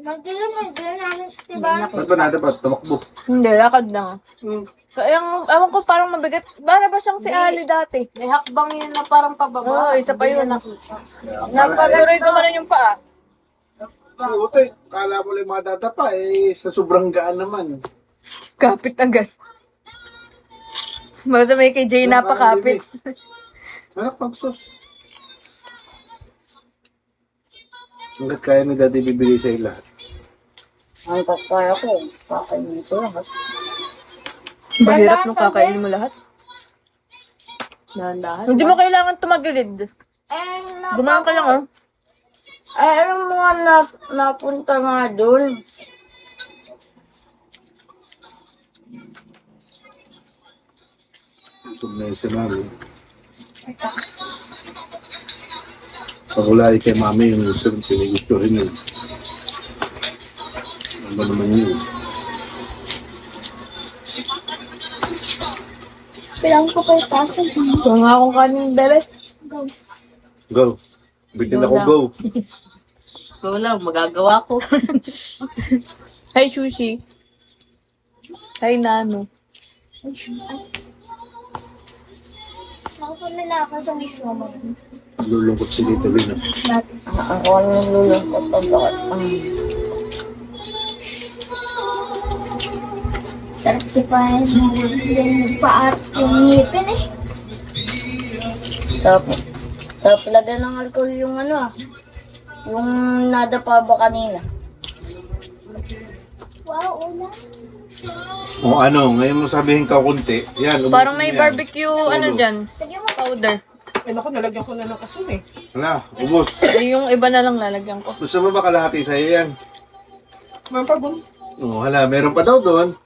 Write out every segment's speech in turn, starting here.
Magdilim namin, diba? Ba't ba na dapat tumakbo? Hindi, lakad na. Kaya, ewan ko parang mabigat. Para ba siyang si Ali dati? May hakbang yun na parang pababa. Oo, isa pa yun. Parang, Tuloy ko man yung paa. si Utoy, kala mo lang madadapa sa sobrang gaan naman. Kapit agad. Basta may kay Jay napakapit. Anak, pagsos. Hanggat kaya ni Daddy bibigay sa'yo lahat. Ang kaya ko, kakainin ko lahat. Mahirap nung kakainin mo lahat. Dahan-dahan. Hindi mo kailangan tumagilid. Gumaan ka lang, oh. Alam mo nga napunta nga doon. Itog na yung si Mami. Pag wala kay Mami, yung gusto rin, pinigusto rin yun. Ano ba naman yun? Pilang ko kayo tasan. Kung nga akong kanin, bebe. Go. Bitin ako, go. Ikaw lang, magagawa ko. Hi, Sushi. Hi, Nano. Nakapala na ako sa wish mo. Lulungkot si Tito Lina. Ako ang lulungkot ang sakit. Sarap si Payan. Yung paat yung ngipin eh. Sa palaga ng alcohol yung yung nadapa ba kanina. Wow, una. O ano, ngayon mo sabihin ka kunti. Yan, Parang may yan. barbecue, ano Ulo. dyan, Sige mo. powder. Eh, naku, nalagyan ko na ng asin eh. Wala, ubos. Yung iba na lang lalagyan ko. Gusto mo ba kalahati sa'yo yan? Mayroon pa bang? O, hala, meron pa daw doon.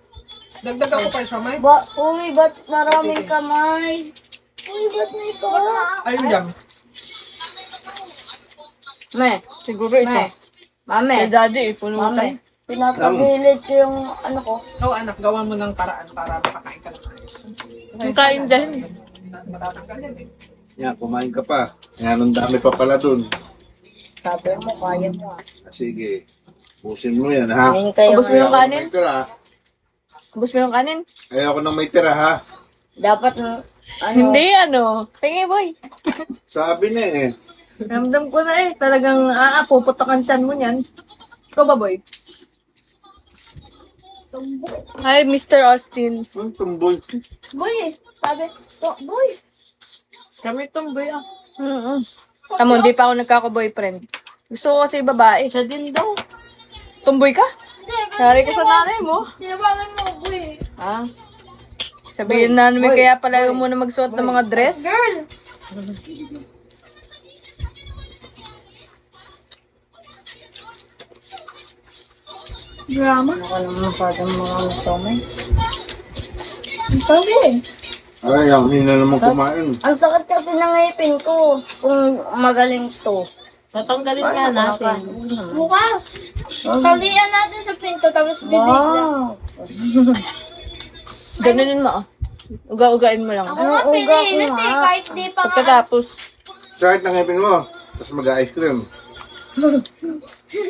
Dagdagan ko pa siya, may? Uy, ba't maraming kamay? Uy, ba't may ko? Ayun lang. Me, Siguro ito. me, mame, Kay daddy, punutan. mame. Pinapagilid ko yung ko. Oo, anak, gawa mo ng paraan para makakain ka ng ayos. Yung kain dyan. Matatanggal yan eh. Yan, kumain ka pa. Yan, ang dami pa pala doon. Sabi mo, kaya mo. Sige, pusin mo yan, ha? Kain kayo. Ubus mo yung Ayaw ko kanin? may tira, ha? Ubus mo yung kanin? Ayaw ko nang may tira, ha? Dapat, Hindi, Pingi, boy. Sabi na eh. Ramdam ko na eh. Talagang, puputok ang tiyan mo niyan. Ikaw ba, boy? Hi, Mr. Austin. Ang tumboy. Boy eh. Sabi, boy. Kami tumboy, Tamo, hindi pa ako nagkaka-boyfriend. Gusto ko kasi babae. Siya din daw. Tumboy ka? Sari ka sa nanay mo. Sinabagan mo, boy. Ah. Sabihin na namin kaya pala ayaw mo na magsuot ng mga dress. Girl. Drama. Ako naman masyadong mga masomay. Sabi eh. Ay, ang hina naman kumain. Ang sakit kasi ng ngipin ko kung magaling to. Tatanggalin nga natin. Bukas. Talian natin sa pinto tapos bibig lang. Wow. Ganunin mo, Uga-ugain mo lang. Ako nga Ang uga pinilit ko eh. nga. Kahit di pa nga. Pagkatapos, Sakit ng ngipin mo. Tapos mag-ice cream.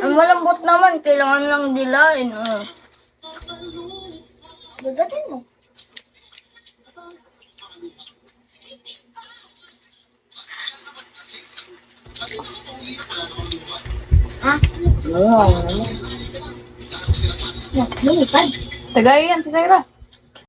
Ang malambot naman, kailangan lang dilain. Gagatin mo. Wow. Lumipad. tagay yan si Zaira.